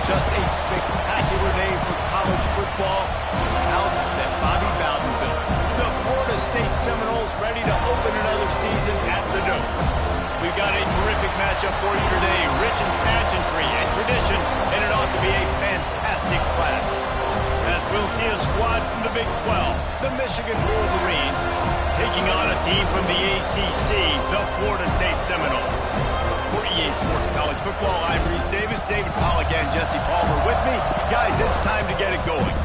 Just a spectacular day for college football in the house that Bobby Bowden built. The Florida State Seminoles ready to open another season at the Dome. We've got a terrific matchup for you today, rich in pageantry and tradition, and it ought to be a fantastic clash. As we'll see a squad from the Big 12, the Michigan Wolverines, taking on a team from the ACC, the Florida State Seminoles. For EA Sports College Football, I'm Reese Davis, David Pollack, and Jesse Palmer with me. Guys, it's time to get it going.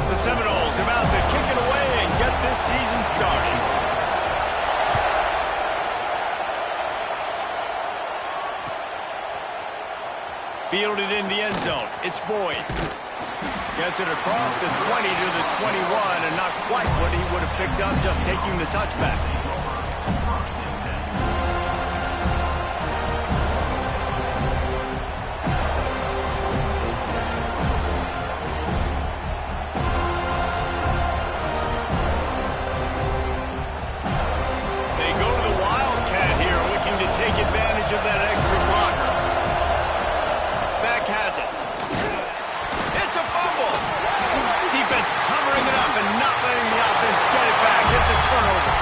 The Seminoles about to kick it away and get this season started. Fielded in the end zone. It's Boyd. Gets it across the 20 to the 21, and not quite what he would have picked up just taking the touchback. They go to the Wildcat here, looking to take advantage of that extra blocker. Has it. It's a fumble. Defense covering it up and not letting the offense get it back. It's a turnover.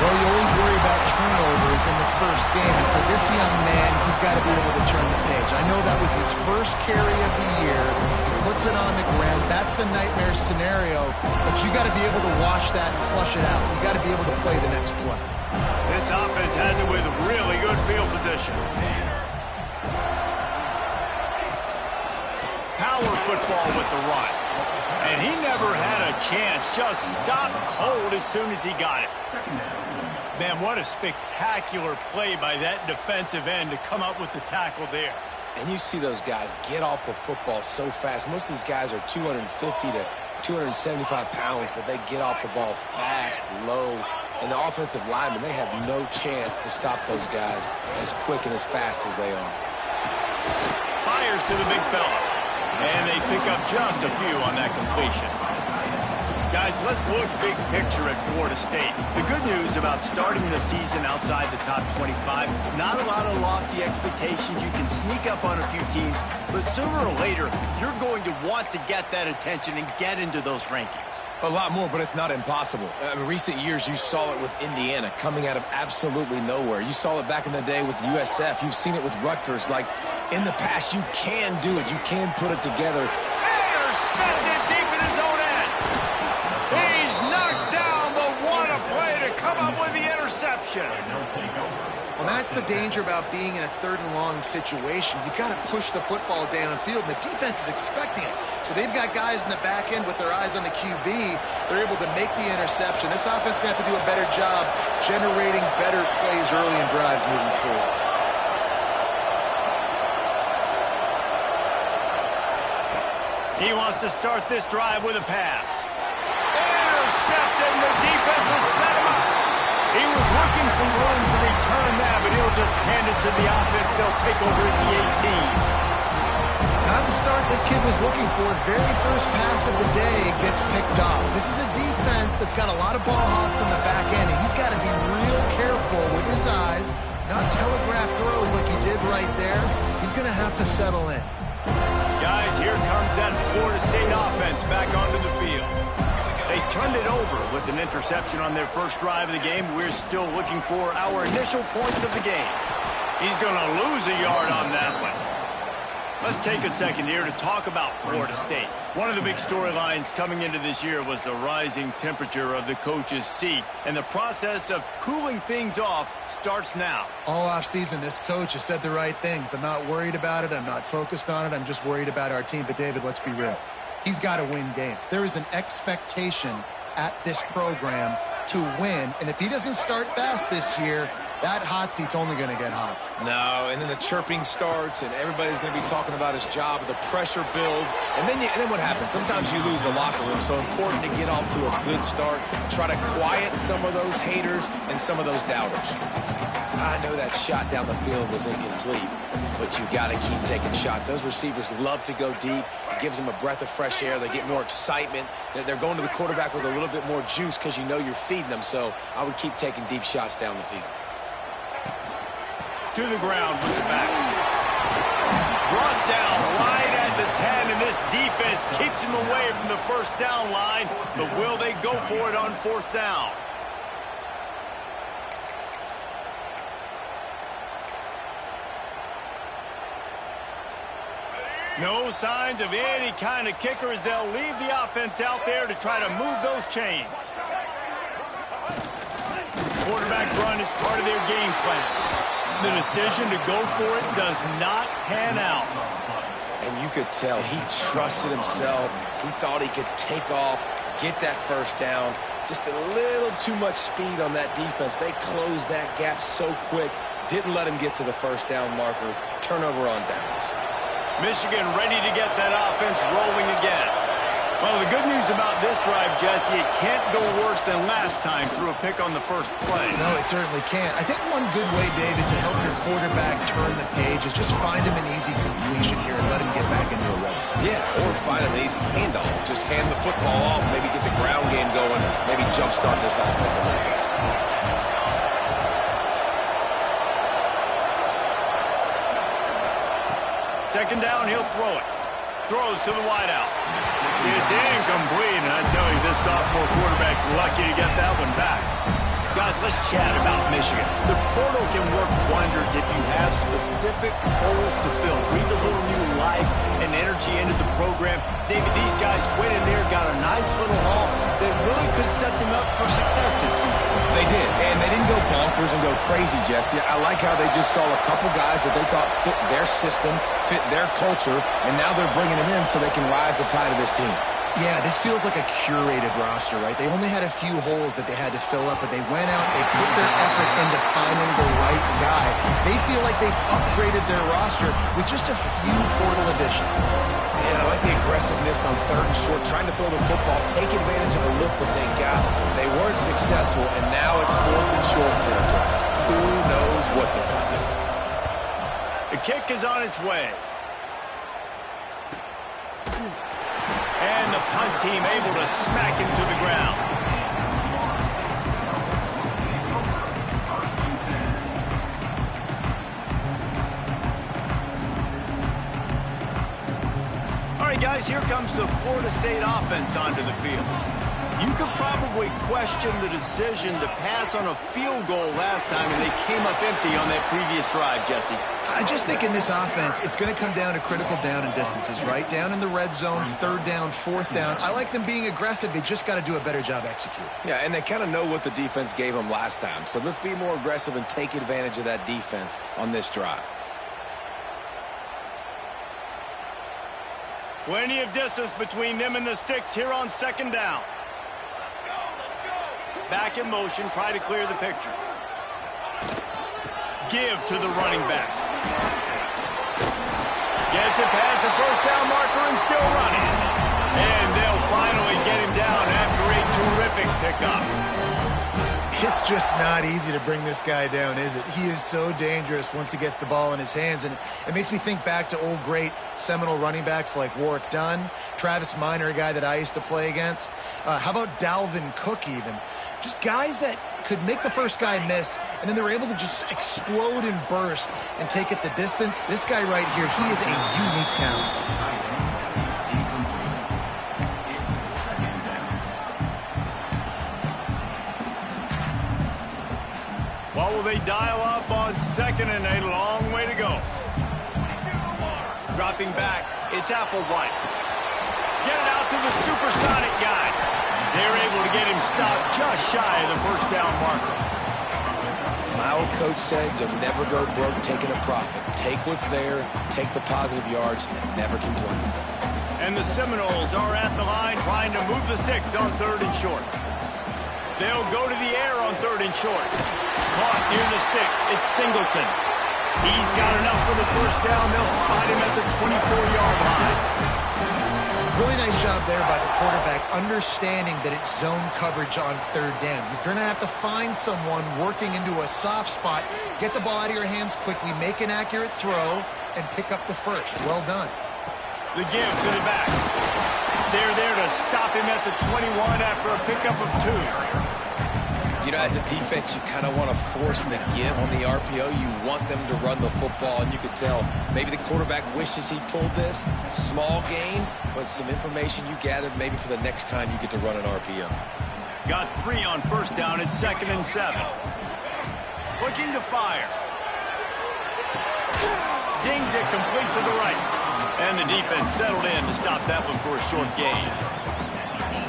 Well, you always worry about turnovers in the first game, and for this young man, he's got to be able to turn the page. I know that was his first carry of the year. He puts it on the ground. That's the nightmare scenario, but you got to be able to wash that and flush it out. You got to be able to play the next play. This offense has it with really good field position. Power football with the run. And he never had a chance. Just stopped cold as soon as he got it. Man, what a spectacular play by that defensive end to come up with the tackle there. And you see those guys get off the football so fast. Most of these guys are 250 to 275 pounds, but they get off the ball fast, low. And the offensive linemen, they have no chance to stop those guys as quick and as fast as they are. Fires to the big fella. And they pick up just a few on that completion. Guys, let's look big picture at Florida State. The good news about starting the season outside the top 25, not a lot of lofty expectations. You can sneak up on a few teams, but sooner or later, you're going to want to get that attention and get into those rankings. A lot more, but it's not impossible. In recent years, you saw it with Indiana coming out of absolutely nowhere. You saw it back in the day with USF. You've seen it with Rutgers. Like, in the past, you can do it. You can put it together. Intercepted deep in his own end. He's knocked down, but what a play to come up with the interception. Well, that's the danger about being in a third and long situation. You've got to push the football downfield, and the defense is expecting it. So they've got guys in the back end with their eyes on the QB. They're able to make the interception. This offense is going to have to do a better job generating better plays early in drives moving forward. He wants to start this drive with a pass. Intercepted, and the defense has set him up. He was looking for room to return that, but he'll just hand it to the offense. They'll take over at the 18. Not the start this kid was looking for. Very first pass of the day gets picked off. This is a defense that's got a lot of ball hawks on the back end, and he's got to be real careful with his eyes, not telegraph throws like he did right there. He's going to have to settle in. Guys, here comes that Florida State offense back onto the field. They turned it over with an interception on their first drive of the game. We're still looking for our initial points of the game. He's going to lose a yard on that one. Let's take a second here to talk about Florida State. One of the big storylines coming into this year was the rising temperature of the coach's seat, and the process of cooling things off starts now. All offseason, this coach has said the right things. I'm not worried about it. I'm not focused on it. I'm just worried about our team. But, David, let's be real. He's got to win games. There is an expectation at this program to win, and if he doesn't start fast this year, that hot seat's only going to get hot. No, and then the chirping starts, and everybody's going to be talking about his job. The pressure builds, and then what happens? Sometimes you lose the locker room, so important to get off to a good start. Try to quiet some of those haters and some of those doubters. I know that shot down the field was incomplete, but you got to keep taking shots. Those receivers love to go deep. It gives them a breath of fresh air. They get more excitement. They're going to the quarterback with a little bit more juice because you know you're feeding them. So I would keep taking deep shots down the field. To the ground with the back. Brought down right at the 10, and this defense keeps him away from the first down line. But will they go for it on fourth down? No signs of any kind of kicker as they'll leave the offense out there to try to move those chains. Quarterback run is part of their game plan. The decision to go for it does not pan out. And you could tell he trusted himself. He thought he could take off, get that first down. Just a little too much speed on that defense. They closed that gap so quick. Didn't let him get to the first down marker. Turnover on downs. Michigan ready to get that offense rolling again. Well, the good news about this drive, Jesse, it can't go worse than last time through a pick on the first play. No, it certainly can't. I think one good way, David, to help your quarterback turn the page is just find him an easy completion here and let him get back into a rhythm. Yeah, or find an easy handoff. Just hand the football off, maybe get the ground game going, maybe jumpstart this offense a little bit. Second down, he'll throw it. Throws to the wideout. It's incomplete, and I tell you, this sophomore quarterback's lucky to get that one back. Guys, let's chat about Michigan. The portal can work wonders if you have specific holes to fill. Breathe a little new life and energy into the program. David, these guys went in there, got a nice little haul that really could set them up for success this season. They did, and they didn't go bonkers and go crazy, Jesse. I like how they just saw a couple guys that they thought fit their system, fit their culture, and now they're bringing them in so they can rise the tide of this team. Yeah, this feels like a curated roster, right? They only had a few holes that they had to fill up, but they went out, they put their effort into finding the right guy. They feel like they've upgraded their roster with just a few portal additions. And I like the aggressiveness on third and short, trying to throw the football, take advantage of a look that they got. They weren't successful, and now it's fourth and short territory. Who knows what they're going to do? The kick is on its way. And the punt team able to smack him to the ground. All right, guys, here comes the Florida State offense onto the field. You could probably question the decision to pass on a field goal last time, and they came up empty on that previous drive, Jesse. I just think in this offense, it's going to come down to critical down and distances, right? Down in the red zone, third down, fourth down. I like them being aggressive. They just got to do a better job executing. Yeah, and they kind of know what the defense gave them last time. So let's be more aggressive and take advantage of that defense on this drive. Plenty of distance between them and the sticks here on second down. Back in motion, try to clear the picture. Give to the running back. Gets it past the first down marker and still running. And they'll finally get him down after a terrific pickup. It's just not easy to bring this guy down, is it? He is so dangerous once he gets the ball in his hands, and it makes me think back to old great seminal running backs like Warwick Dunn, Travis Minor, a guy that I used to play against. How about Dalvin Cook even? Just guys that could make the first guy miss, and then they were able to just explode and burst and take it the distance. This guy right here, he is a unique talent. What will they dial up on second and a long way to go? Dropping back, it's Applewhite. Get it out to the supersonic guy. They're able to get him stopped just shy of the first down marker. My old coach said you'll never go broke taking a profit. Take what's there, take the positive yards, and never complain. And the Seminoles are at the line trying to move the sticks on third and short. They'll go to the air on third and short. Caught near the sticks. It's Singleton. He's got enough for the first down. They'll spot him at the 24-yard line. Really nice job there by the quarterback, understanding that it's zone coverage on third down. You're going to have to find someone working into a soft spot, get the ball out of your hands quickly, make an accurate throw, and pick up the first. Well done. The give to the back. They're there to stop him at the 21 after a pickup of 2. You know, as a defense, you kind of want to force the give on the RPO. You want them to run the football, and you can tell maybe the quarterback wishes he pulled this. Small gain, but some information you gathered maybe for the next time you get to run an RPO. Got 3 on first down at 2nd and 7. Looking to fire. Zings it complete to the right. And the defense settled in to stop that one for a short gain.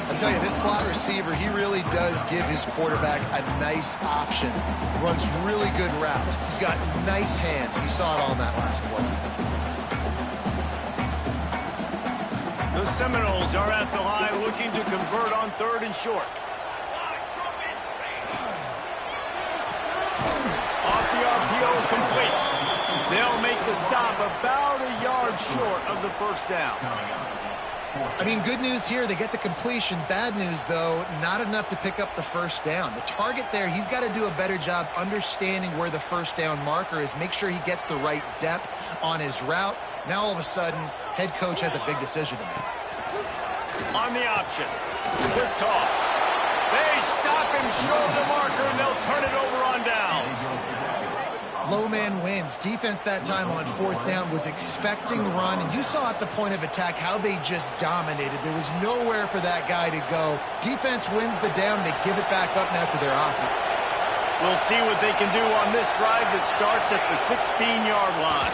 I'll tell you, this slot receiver, he really does give his quarterback a nice option. Runs really good routes. He's got nice hands. You saw it on that last play. The Seminoles are at the line looking to convert on 3rd and short. Off the RPO, complete. They'll make the stop about a yard short of the first down. I mean, good news here, they get the completion. Bad news, though, not enough to pick up the first down. The target there, he's got to do a better job understanding where the first down marker is, make sure he gets the right depth on his route. Now, all of a sudden, head coach has a big decision to make. On the option, quick toss. They stop him short of the marker, and they'll turn it over on downs. Low man wins. Defense that time on 4th down was expecting run, and you saw at the point of attack how they just dominated. There was nowhere for that guy to go. Defense wins the down. They give it back up now to their offense. We'll see what they can do on this drive that starts at the 16-yard line.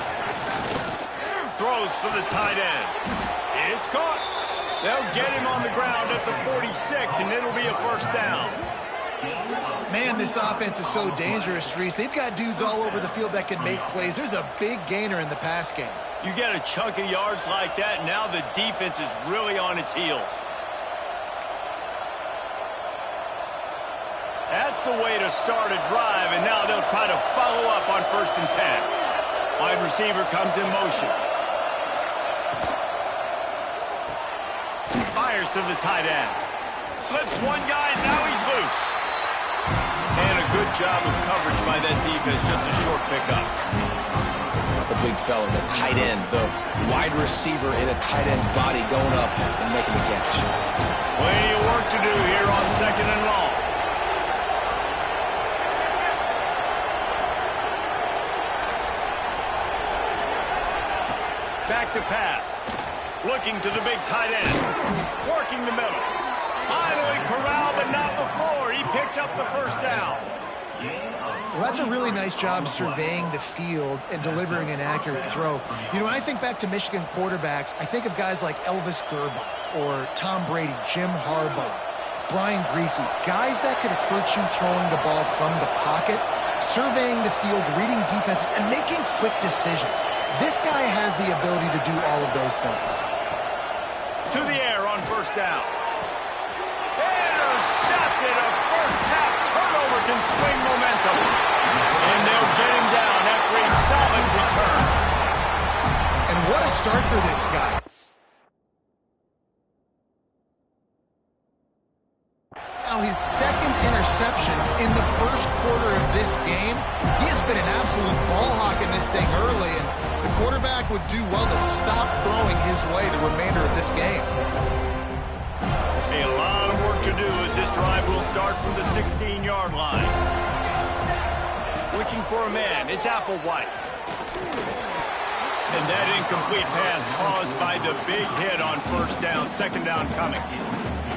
Throws for the tight end. It's caught. They'll get him on the ground at the 46, and it'll be a first down. Man, this offense is so dangerous, Reese. They've got dudes all over the field that can make plays. There's a big gainer in the pass game. You get a chunk of yards like that, and now the defense is really on its heels. That's the way to start a drive, and now they'll try to follow up on 1st and 10. Wide receiver comes in motion. Fires to the tight end. Slips one guy, now he's loose. And a good job of coverage by that defense, just a short pickup. The big fella, the tight end, the wide receiver in a tight end's body going up and making the catch. Plenty of work to do here on 2nd and long. Back to pass. Looking to the big tight end. Working the middle. Finally corralled, but not before. He picks up the first down. Well, that's a really nice job surveying the field and delivering an accurate throw. You know, when I think back to Michigan quarterbacks, I think of guys like Elvis Gerbach or Tom Brady, Jim Harbaugh, Brian Griese, guys that could hurt you throwing the ball from the pocket, surveying the field, reading defenses, and making quick decisions. This guy has the ability to do all of those things. To the air on first down. Intercepted. A first-half turnover can swing momentum. And they'll get him down after a solid return. And what a start for this guy. Now his 2nd interception in the first quarter of this game. He has been an absolute ball hawk in this thing early, and the quarterback would do well to stop throwing his way the remainder of this game. A lot of work to do as this drive will start from the 16-yard line. Looking for a man, it's Applewhite. And that incomplete pass caused by the big hit on first down, 2nd down coming.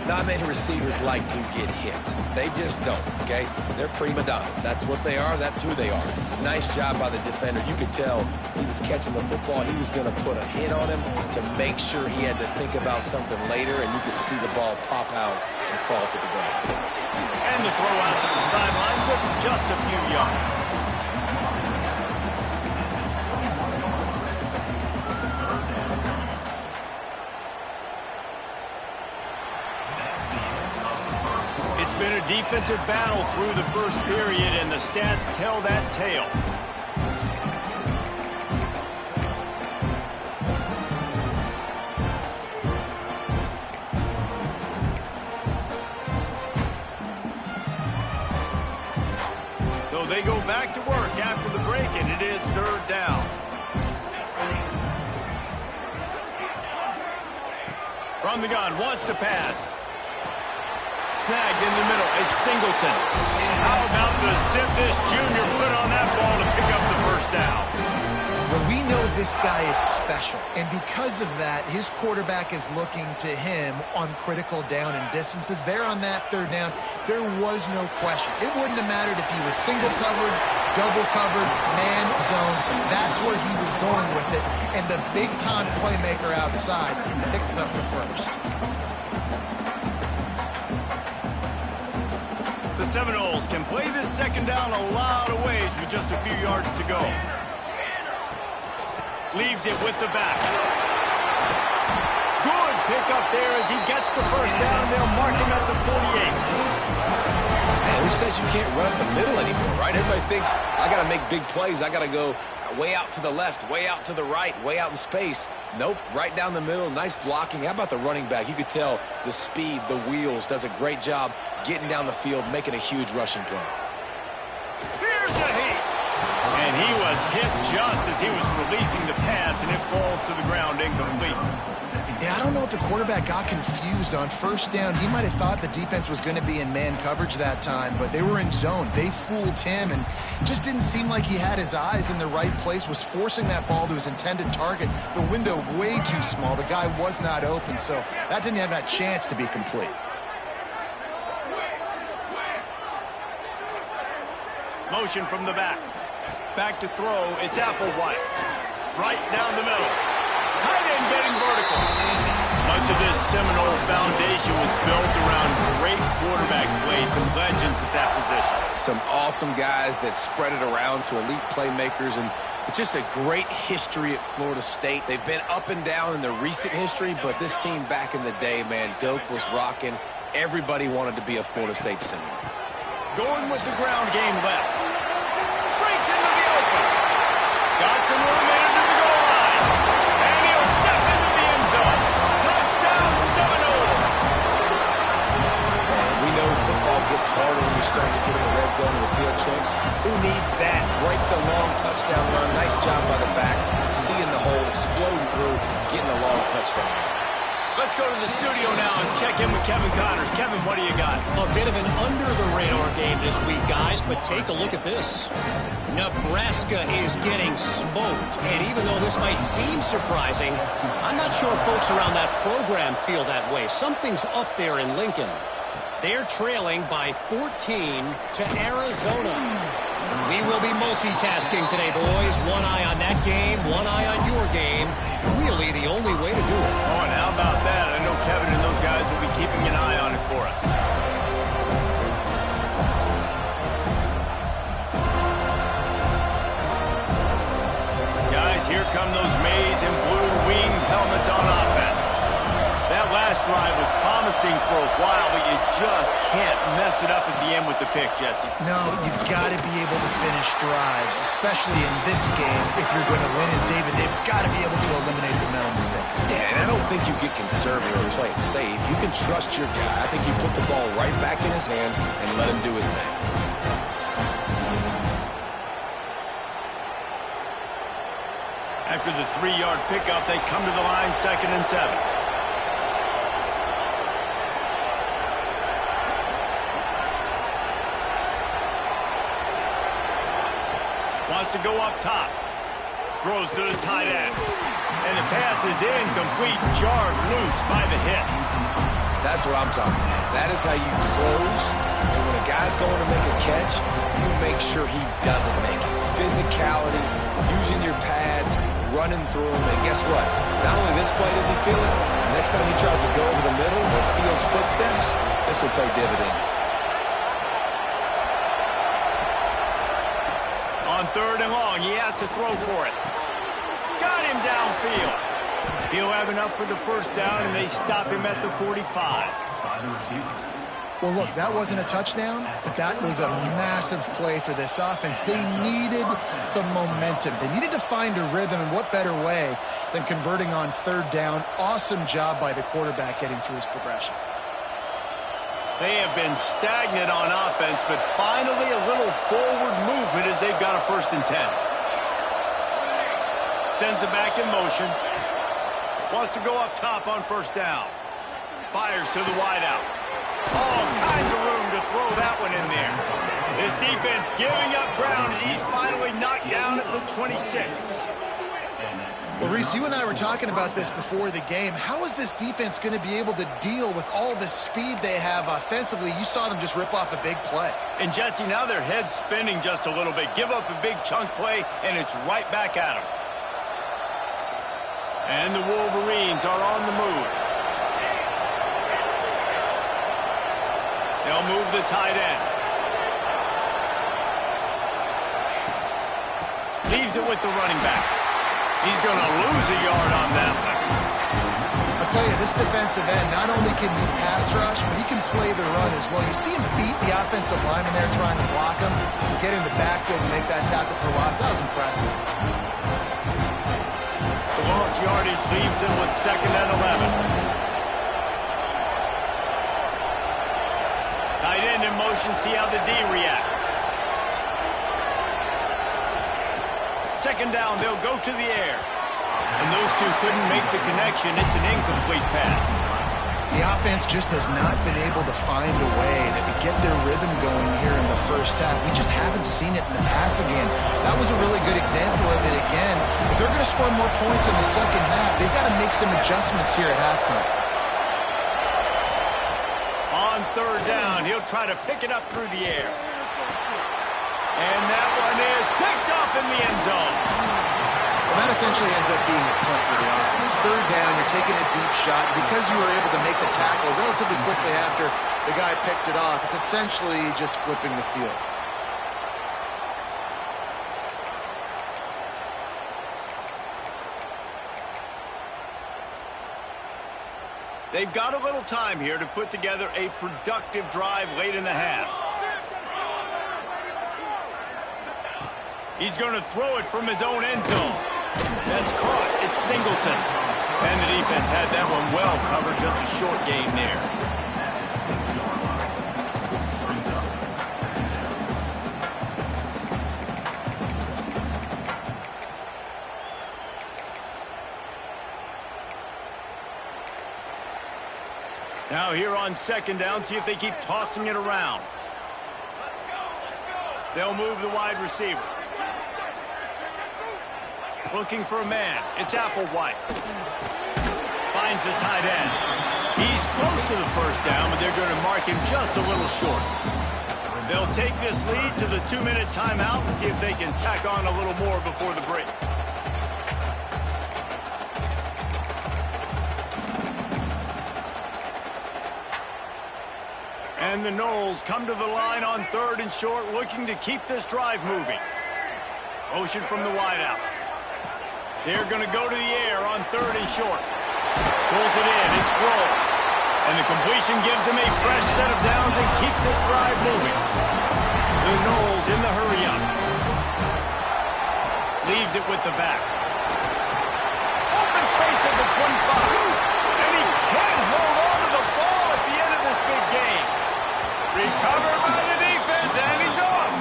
Not many receivers like to get hit. They just don't, okay? They're prima donnas. That's what they are. That's who they are. Nice job by the defender. You could tell he was catching the football. He was going to put a hit on him to make sure he had to think about something later, and you could see the ball pop out and fall to the ground. And the throw out to the sideline took just a few yards. It's been a defensive battle through the first period, and the stats tell that tale. So they go back to work after the break, and it is third down. From the gun, wants to pass. Snagged in the middle, it's Singleton. How about the zip this junior put on that ball to pick up the first down? Well, we know this guy is special, and because of that, his quarterback is looking to him on critical down and distances. There on that third down, there was no question. It wouldn't have mattered if he was single covered, double covered, man zone. That's where he was going with it, and the big-time playmaker outside picks up the first. The Seminoles can play this second down a lot of ways with just a few yards to go. Leaves it with the back. Good pick up there as he gets the first down. They'll mark him at the 48. Man, who says you can't run up the middle anymore, right? Everybody thinks, I got to make big plays. I got to go way out to the left, way out to the right, way out in space. Nope, right down the middle. Nice blocking. How about the running back? You could tell the speed, the wheels, does a great job getting down the field, making a huge rushing play. Here's a heat. And he was hit just as he was releasing the pass, and it falls to the ground incomplete. Yeah, I don't know if the quarterback got confused on first down. He might have thought the defense was going to be in man coverage that time, but they were in zone. They fooled him, and just didn't seem like he had his eyes in the right place, was forcing that ball to his intended target. The window way too small. The guy was not open, so that didn't have that chance to be complete. Motion from the back. Back to throw, it's Applewhite. Right down the middle. Tight end getting vertical. Much of this Seminole foundation was built around great quarterback play, some legends at that position. Some awesome guys that spread it around to elite playmakers, and just a great history at Florida State. They've been up and down in the recent history, but this team back in the day, man, Doak was rocking. Everybody wanted to be a Florida State Seminole. Going with the ground game left. Breaks into the open. Got some room into the goal line. And he'll step into the end zone. Touchdown, Seminoles. And we know football gets harder when you start to get in the red zone of the field, Trunks. Who needs that? Break the long touchdown run. Nice job by the back. Seeing the hole, exploding through, getting a long touchdown. Let's go to the studio now and check in with Kevin Connors. Kevin, what do you got? A bit of an under-the-radar game this week, guys, but take a look at this. Nebraska is getting smoked, and even though this might seem surprising, I'm not sure folks around that program feel that way. Something's up there in Lincoln. They're trailing by 14 to Arizona. We will be multitasking today, boys. One eye on that game, one eye on your game. Really the only way to do it. Oh, and how about that? I know Kevin and those guys will be keeping an eye on it for us. Guys, here come those maize and blue winged helmets on offense. That last drive was promising for a while, but you just can't mess it up at the end with the pick, Jesse. No, you've got to be able to finish drives, especially in this game. If you're going to win it, David, they've got to be able to eliminate the mental mistakes. Yeah, and I don't think you get conservative or play it safe. You can trust your guy. I think you put the ball right back in his hands and let him do his thing. After the 3-yard pickup, they come to the line, 2nd and 7. Wants to go up top. Throws to the tight end. And the pass is incomplete, jarred loose by the hit. That's what I'm talking about. That is how you close. And when a guy's going to make a catch, you make sure he doesn't make it. Physicality, using your pads, running through him. And guess what? Not only this play does he feel it, next time he tries to go over the middle or feels footsteps, this will pay dividends. On 3rd and long, he has to throw for it. Got him downfield. He'll have enough for the first down, and they stop him at the 45. Well, look, that wasn't a touchdown, but that was a massive play for this offense. They needed some momentum. They needed to find a rhythm, and what better way than converting on 3rd down. Awesome job by the quarterback getting through his progression. They have been stagnant on offense, but finally a little forward movement as they've got a 1st and 10. Sends it back in motion. Wants to go up top on 1st down. Fires to the wideout. All kinds of room to throw that one in there. This defense giving up ground as he's finally knocked down at the 26. Well, Reese, you and I were talking about this before the game. How is this defense going to be able to deal with all the speed they have offensively? You saw them just rip off a big play. And, Jesse, now their head's spinning just a little bit. Give up a big chunk play, and it's right back at them. And the Wolverines are on the move. They'll move the tight end. Leaves it with the running back. He's going to lose a yard on that one. I'll tell you, this defensive end, not only can he pass rush, but he can play the run as well. You see him beat the offensive lineman there trying to block him, get in the backfield and make that tackle for loss. That was impressive. The lost yardage leaves him with 2nd and 11. Tight end in motion, see how the D reacts. 2nd down, they'll go to the air. And those two couldn't make the connection. It's an incomplete pass. The offense just has not been able to find a way to get their rhythm going here in the 1st half. We just haven't seen it in the passing game. That was a really good example of it again. If they're going to score more points in the 2nd half, they've got to make some adjustments here at halftime. On 3rd down, he'll try to pick it up through the air. And that one is picked up in the end zone. Well, that essentially ends up being a punt for the offense. 3rd down, you're taking a deep shot. Because you were able to make the tackle relatively quickly after the guy picked it off, it's essentially just flipping the field. They've got a little time here to put together a productive drive late in the half. He's going to throw it from his own end zone. That's caught. It's Singleton. And the defense had that one well covered. Just a short gain there. Now here on 2nd down, see if they keep tossing it around. They'll move the wide receiver. Looking for a man. It's Applewhite. Finds the tight end. He's close to the 1st down, but they're going to mark him just a little short. They'll take this lead to the 2-minute timeout and see if they can tack on a little more before the break. And the Noles come to the line on 3rd and short, looking to keep this drive moving. Motion from the wideout. They're going to go to the air on 3rd and short. Pulls it in. It's Grohl. And the completion gives him a fresh set of downs and keeps this drive moving. The Noles in the hurry-up. Leaves it with the back. Open space at the 25. And he can't hold on to the ball at the end of this big game. Recovered by the defense, and he's off.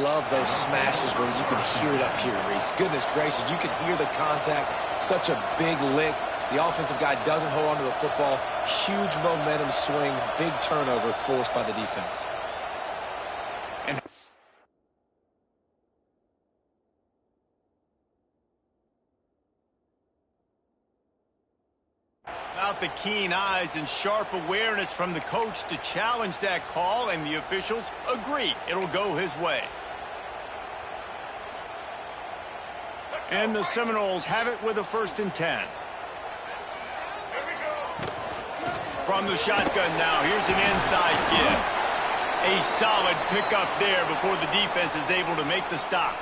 Love those smashes where you can hear it up here, Reese. Goodness gracious, you can hear the contact. Such a big lick. The offensive guy doesn't hold on to the football. Huge momentum swing. Big turnover forced by the defense. And about the keen eyes and sharp awareness from the coach to challenge that call, and the officials agree it'll go his way. And the Seminoles have it with a 1st and 10. From the shotgun now, here's an inside give. A solid pickup there before the defense is able to make the stop.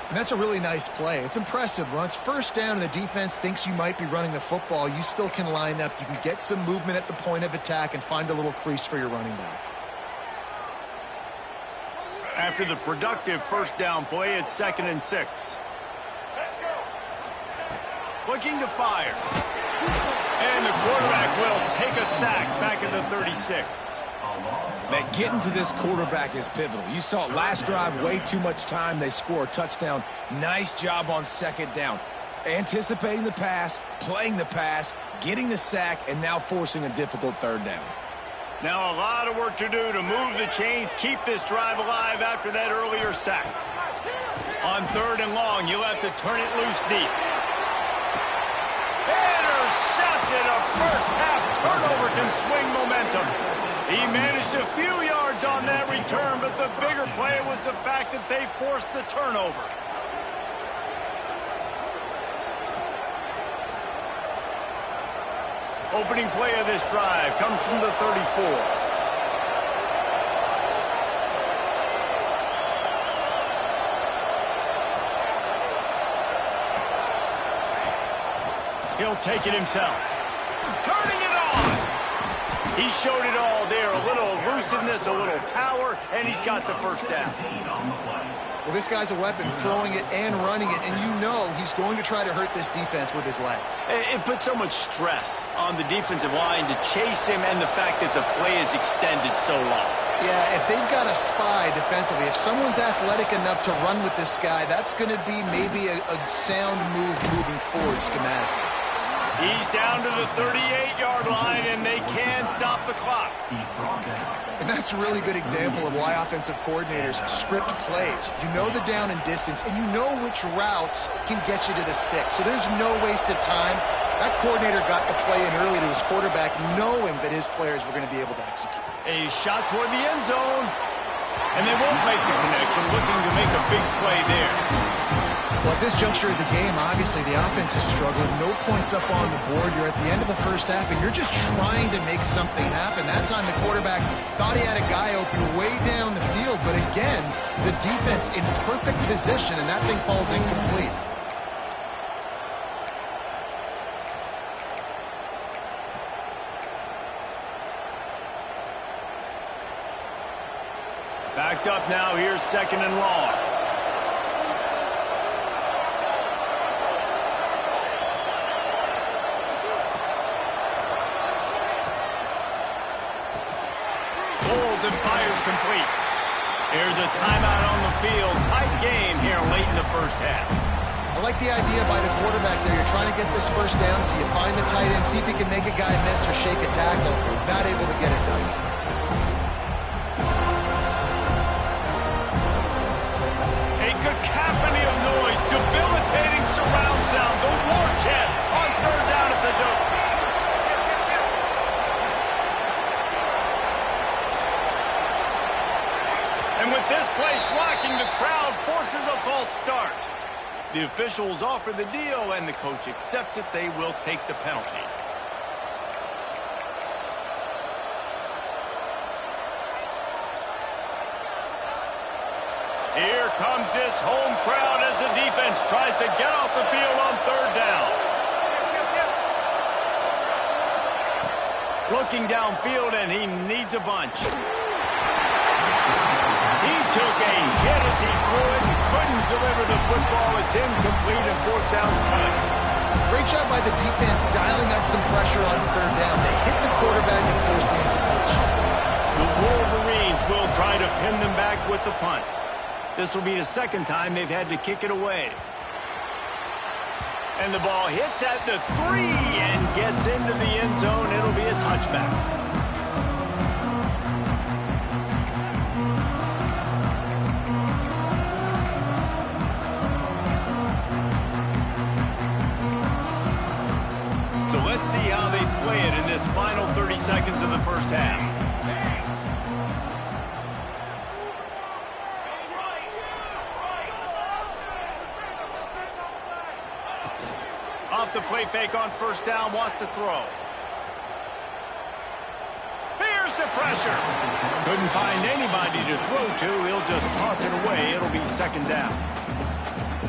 And that's a really nice play. It's impressive. When it's 1st down and the defense thinks you might be running the football, you still can line up. You can get some movement at the point of attack and find a little crease for your running back. After the productive 1st down play, it's 2nd and 6. Looking to fire. And the quarterback will take a sack back at the 36. Man, getting to this quarterback is pivotal. You saw it last drive, way too much time. They score a touchdown. Nice job on second down. Anticipating the pass, playing the pass, getting the sack, and now forcing a difficult third down. Now a lot of work to do to move the chains, keep this drive alive after that earlier sack. On third and long, you'll have to turn it loose deep. Intercepted. A first half turnover can swing momentum. He managed a few yards on that return, but the bigger play was the fact that they forced the turnover. Opening play of this drive comes from the 34. He'll take it himself. Turning it on. He showed it all there. A little elusiveness, a little power, and he's got the first down. Well, this guy's a weapon, throwing it and running it, and you know he's going to try to hurt this defense with his legs. It puts so much stress on the defensive line to chase him, and the fact that the play is extended so long. Yeah, if they've got a spy defensively, if someone's athletic enough to run with this guy, that's going to be maybe a sound move moving forward schematically. He's down to the 38-yard line, and they can stop the clock. And that's a really good example of why offensive coordinators script plays. You know the down and distance, and you know which routes can get you to the stick. So there's no wasted time. That coordinator got the play in early to his quarterback, knowing that his players were going to be able to execute. A shot toward the end zone, and they won't make the connection, looking to make a big play there. Well, at this juncture of the game, obviously the offense is struggling. No points up on the board. You're at the end of the first half, and you're just trying to make something happen. That time the quarterback thought he had a guy open way down the field, but again, the defense in perfect position, and that thing falls incomplete. Backed up now. Here's second and long. And fires complete. There's a timeout on the field. Tight game here late in the first half. I like the idea by the quarterback there. You're trying to get this first down, so you find the tight end, see if he can make a guy miss or shake a tackle. Not able to get it done. A cacophony of noise, debilitating surround sound. The war chant on third down at the Dome. And with this place rocking, the crowd forces a false start. The officials offer the deal, and the coach accepts it. They will take the penalty. Here comes this home crowd as the defense tries to get off the field on third down. Looking downfield, and he needs a bunch. He took a hit as he threw it and couldn't deliver the football. It's incomplete, and fourth down's coming. Great job by the defense dialing up some pressure on third down. They hit the quarterback and forced the incompletion. The Wolverines will try to pin them back with the punt. This will be the second time they've had to kick it away. And the ball hits at the 3 and gets into the end zone. It'll be a touchback. So let's see how they play it in this final 30 seconds of the first half. Off the play fake on first down, wants to throw. Here's the pressure. Couldn't find anybody to throw to. He'll just toss it away. It'll be second down.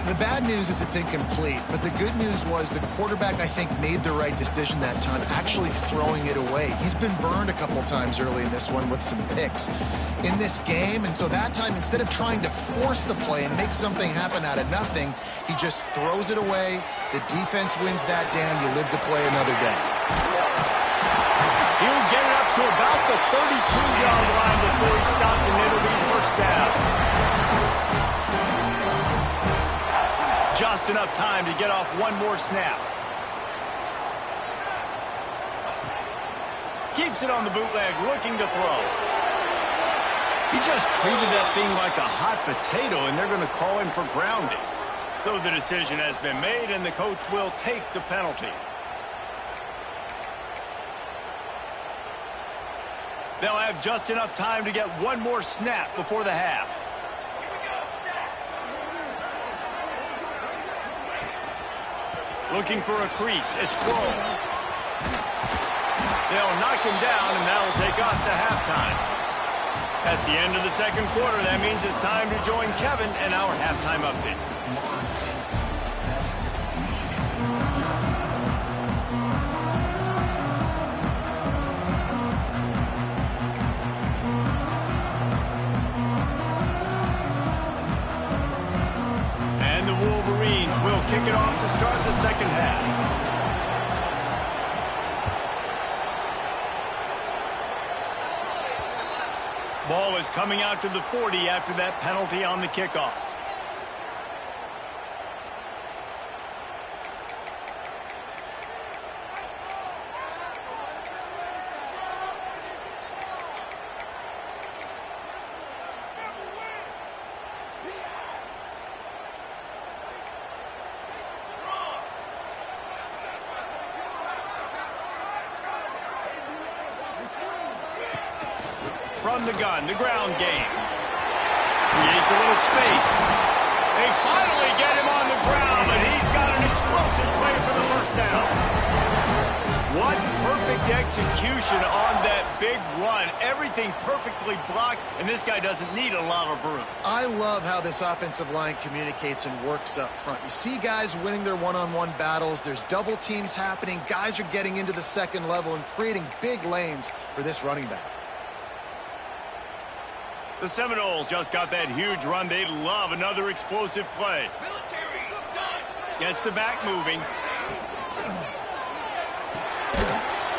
The bad news is it's incomplete, but the good news was the quarterback, I think, made the right decision that time, actually throwing it away. He's been burned a couple times early in this one with some picks in this game, and so that time, instead of trying to force the play and make something happen out of nothing, He just throws it away. The defense wins that down. You live to play another day. He'll get it up to about the 32-yard line before he stopped, and it'll be first down. Just enough time to get off one more snap. Keeps it on the bootleg, looking to throw. He just treated that thing like a hot potato, and they're going to call him for grounding. So the decision has been made, and the coach will take the penalty. They'll have just enough time to get one more snap before the half. Looking for a crease. It's Grohl. They'll knock him down, and that'll take us to halftime. That's the end of the second quarter. That means it's time to join Kevin and our halftime update. And the Wolverines will kick it off to start the second half. Ball is coming out to the 40 after that penalty on the kickoff. From the gun, the ground game. Creates a little space. They finally get him on the ground, but he's got an explosive play for the first down. What perfect execution on that big run. Everything perfectly blocked, and this guy doesn't need a lot of room. I love how this offensive line communicates and works up front. You see guys winning their one-on-one battles. There's double teams happening. Guys are getting into the second level and creating big lanes for this running back. The Seminoles just got that huge run. They'd love another explosive play. Gets the back moving.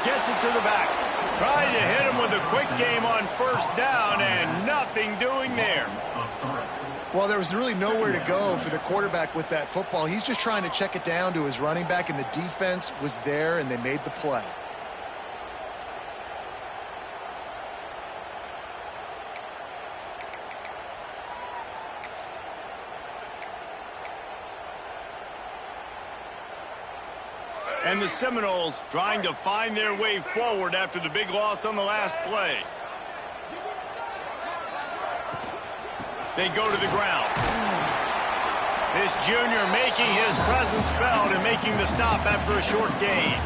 Gets it to the back. Trying to hit him with a quick game on first down, and nothing doing there. Well, there was really nowhere to go for the quarterback with that football. He's just trying to check it down to his running back, and the defense was there, and they made the play. And the Seminoles trying to find their way forward after the big loss on the last play. They go to the ground. This junior making his presence felt and making the stop after a short gain.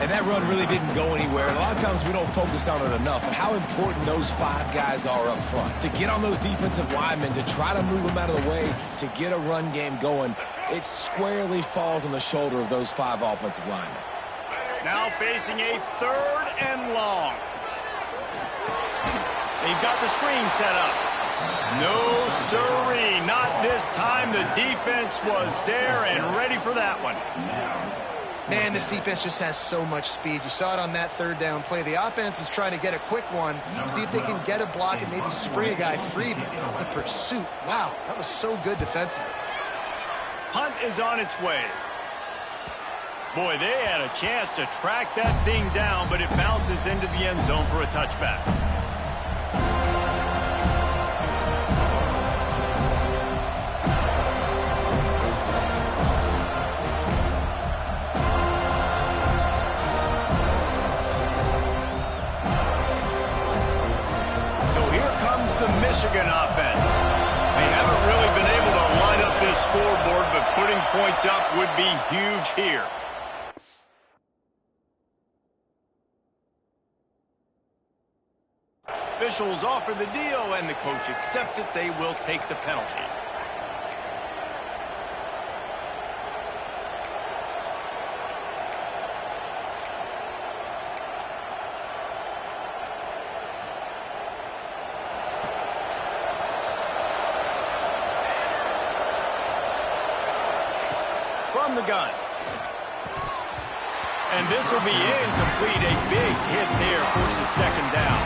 And that run really didn't go anywhere. And a lot of times we don't focus on it enough, but how important those five guys are up front. To get on those defensive linemen, to try to move them out of the way, to get a run game going, it squarely falls on the shoulder of those five offensive linemen. Now facing a third and long. They've got the screen set up. No siree, not this time. The defense was there and ready for that one. Man, this defense just has so much speed. You saw it on that third down play. The offense is trying to get a quick one, see if they can get a block and maybe spring a guy free. But the pursuit, wow, that was so good defensively. Punt is on its way. Boy, they had a chance to track that thing down, but it bounces into the end zone for a touchback. Michigan offense. They haven't really been able to line up this scoreboard, but putting points up would be huge here. Officials offer the deal, and the coach accepts it. They will take the penalty. from the gun. And this will be incomplete. A big hit there forces second down.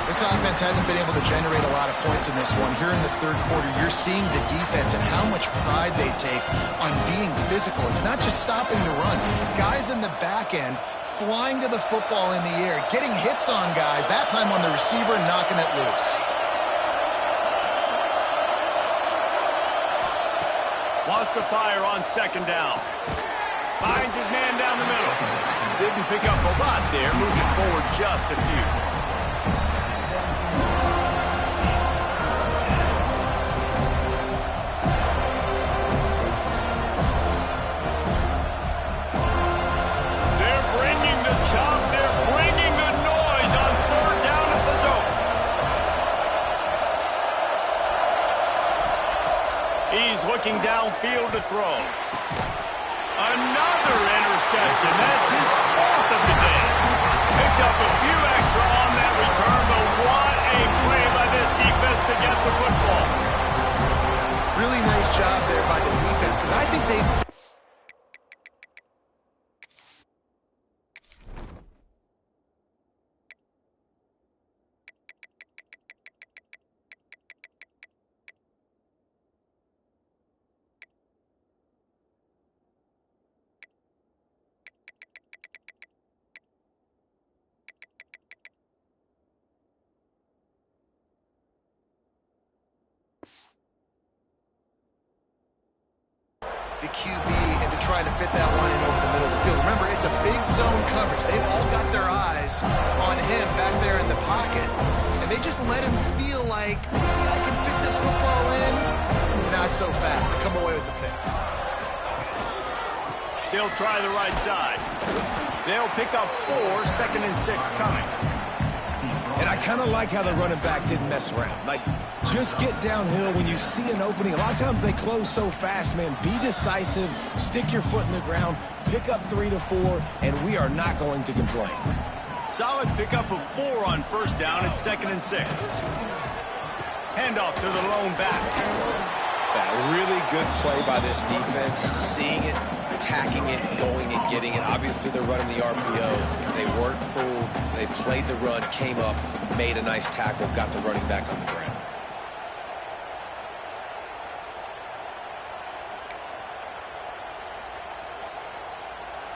This offense hasn't been able to generate a lot of points in this one. Here in the third quarter, you're seeing the defense and how much pride they take on being physical. It's not just stopping the run. Guys in the back end flying to the football in the air, getting hits on guys, that time on the receiver, knocking it loose. Wants to fire on second down. Finds his man down the middle. Didn't pick up a lot there, moving forward just a few. They're bringing the chop. They're bringing the noise on third down at the dope. He's looking downfield to throw. Another interception. That's his fourth of the day. Picked up a few extra on that return, but what a play by this defense to get the football. Really nice job there by the defense, because I think they... the QB into trying to fit that one in over the middle of the field. Remember, it's a big zone coverage. They've all got their eyes on him back there in the pocket, and they just let him feel like, maybe I can fit this football in. Not so fast. They come away with the pick. They'll try the right side. They'll pick up 4, 2nd and 6 coming. And I kind of like how the running back didn't mess around. Like, just get downhill when you see an opening. A lot of times they close so fast, man. Be decisive, stick your foot in the ground, pick up 3 to 4, and we are not going to complain. Solid pickup of 4 on first down at 2nd and 6. Handoff to the lone back. That really good play by this defense, seeing it, attacking it, going and getting it. Obviously, they're running the RPO. They weren't fooled. They played the run, came up, made a nice tackle, got the running back on the ground.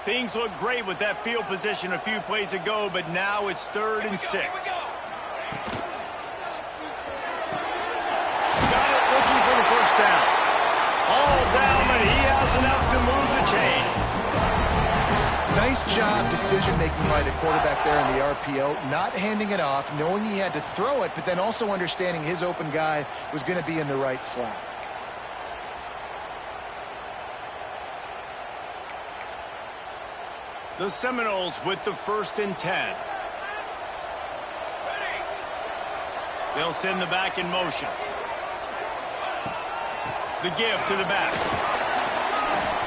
Things look great with that field position a few plays ago, but now it's 3rd and 6. Got it, looking for the first down. All down, but he has enough to move the chains. Nice job decision-making by the quarterback there in the RPO, not handing it off, knowing he had to throw it, but then also understanding his open guy was going to be in the right flat. The Seminoles with the 1st and 10. They'll send the back in motion. The give to the back.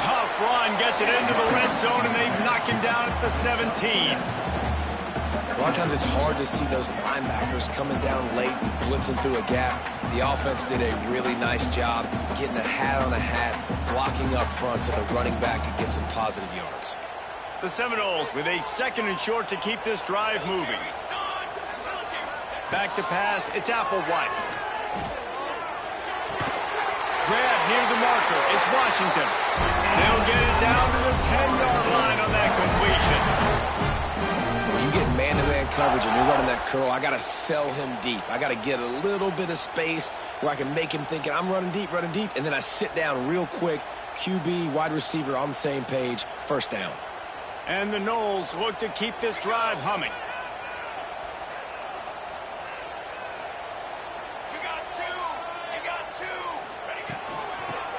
Tough run, gets it into the red zone, and they knock him down at the 17. A lot of times it's hard to see those linebackers coming down late, blitzing through a gap. The offense did a really nice job getting a hat on a hat, blocking up front so the running back could get some positive yards. The Seminoles with a 2nd and short to keep this drive moving. Back to pass, it's Applewhite. Grab near the marker, it's Washington. They'll get it down to the 10-yard line on that completion. When you get man-to-man coverage and you're running that curl, I got to sell him deep. I got to get a little bit of space where I can make him thinking I'm running deep, and then I sit down real quick. QB, wide receiver on the same page, first down. And the Noles look to keep this drive humming.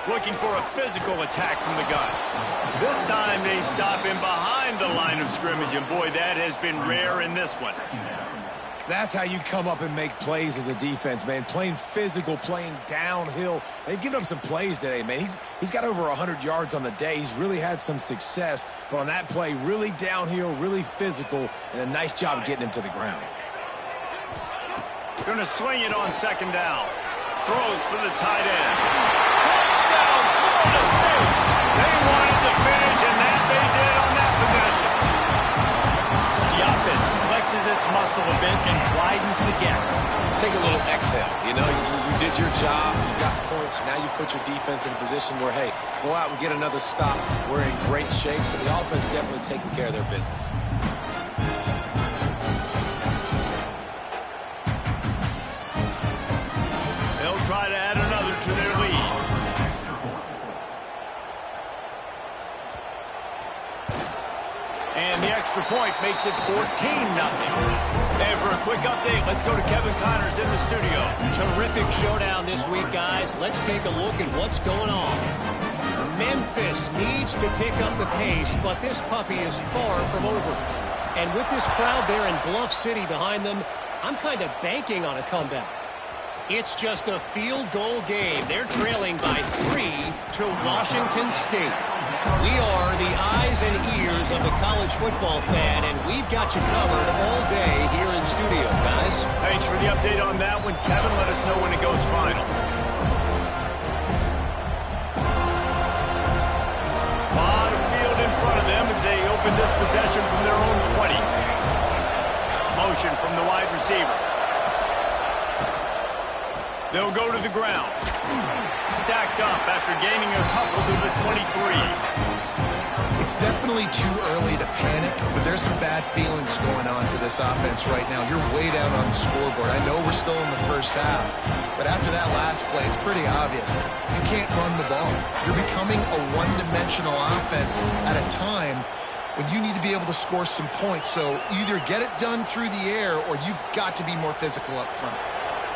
Looking for a physical attack from the gun. This time they stop him behind the line of scrimmage, and boy, that has been rare in this one. That's how you come up and make plays as a defense, man. Playing physical, playing downhill. They've given him some plays today, man. He's got over 100 yards on the day. He's really had some success. But on that play, really downhill, really physical, and a nice job getting him to the ground. Going to swing it on 2nd down. Throws for the tight end. Touchdown, Florida State. They want it exhale. You know, you did your job, you got points, now you put your defense in a position where, hey, go out and get another stop. We're in great shape, so the offense definitely taking care of their business. They'll try to add another to their lead. And the extra point makes it 14-0. And for a quick update, let's go to Kevin Connors in the studio. Terrific showdown this week, guys. Let's take a look at what's going on. Memphis needs to pick up the pace, but this puppy is far from over. And with this crowd there in Bluff City behind them, I'm kind of banking on a comeback. It's just a field goal game. They're trailing by 3 to Washington State. We are the eyes and ears of the college football fan, and we've got you covered all day here in studio, guys. Thanks for the update on that one, Kevin. Let us know when it goes final. A lot of field in front of them as they open this possession from their own 20. Motion from the wide receiver. They'll go to the ground. Stacked up after gaining a couple to the 23. It's definitely too early to panic, but there's some bad feelings going on for this offense right now. You're way down on the scoreboard. I know we're still in the first half, but after that last play, it's pretty obvious. You can't run the ball. You're becoming a one-dimensional offense at a time when you need to be able to score some points. So either get it done through the air or you've got to be more physical up front.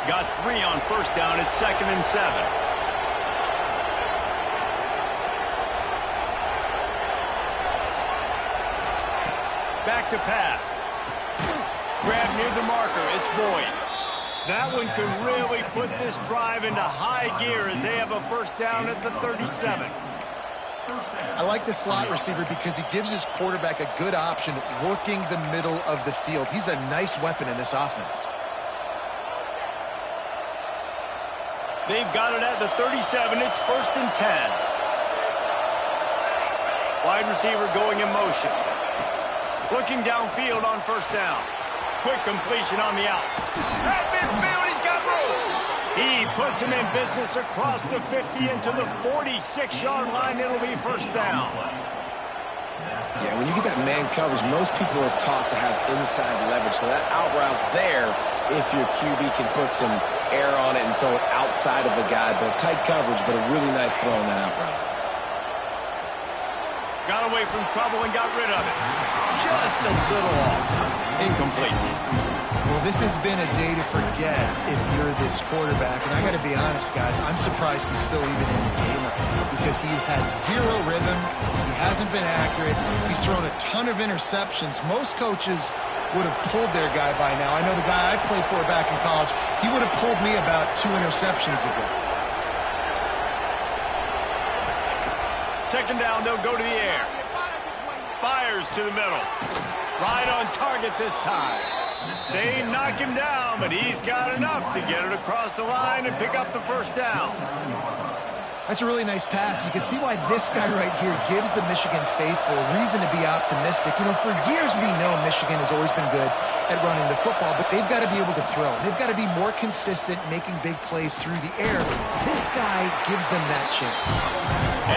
Got 3 on first down at 2nd and 7. Back to pass. Grab near the marker. It's Boyd. That one could really put this drive into high gear as they have a first down at the 37. I like the slot receiver because he gives his quarterback a good option working the middle of the field. He's a nice weapon in this offense. They've got it at the 37. It's 1st and 10. Wide receiver going in motion. Looking downfield on first down. Quick completion on the out. At midfield, he's got room. He puts him in business across the 50 into the 46-yard line. It'll be first down. Yeah, when you get that man coverage, most people are taught to have inside leverage. So that out route's there if your QB can put some air on it and throw it outside of the guy. But tight coverage, but a really nice throw on that out route. Got away from trouble and got rid of it. Just a little off. Incomplete. Well, this has been a day to forget if you're this quarterback. And I got to be honest, guys, I'm surprised he's still even in the game right now because he's had zero rhythm. He hasn't been accurate. He's thrown a ton of interceptions. Most coaches would have pulled their guy by now. I know the guy I played for back in college, he would have pulled me about 2 interceptions ago. Second down, they'll go to the air. Fires to the middle. Right on target this time. They knock him down, but he's got enough to get it across the line and pick up the first down. That's a really nice pass. You can see why this guy right here gives the Michigan faithful a reason to be optimistic. You know, for years we know Michigan has always been good at running the football, but they've got to be able to throw. They've got to be more consistent making big plays through the air. This guy gives them that chance.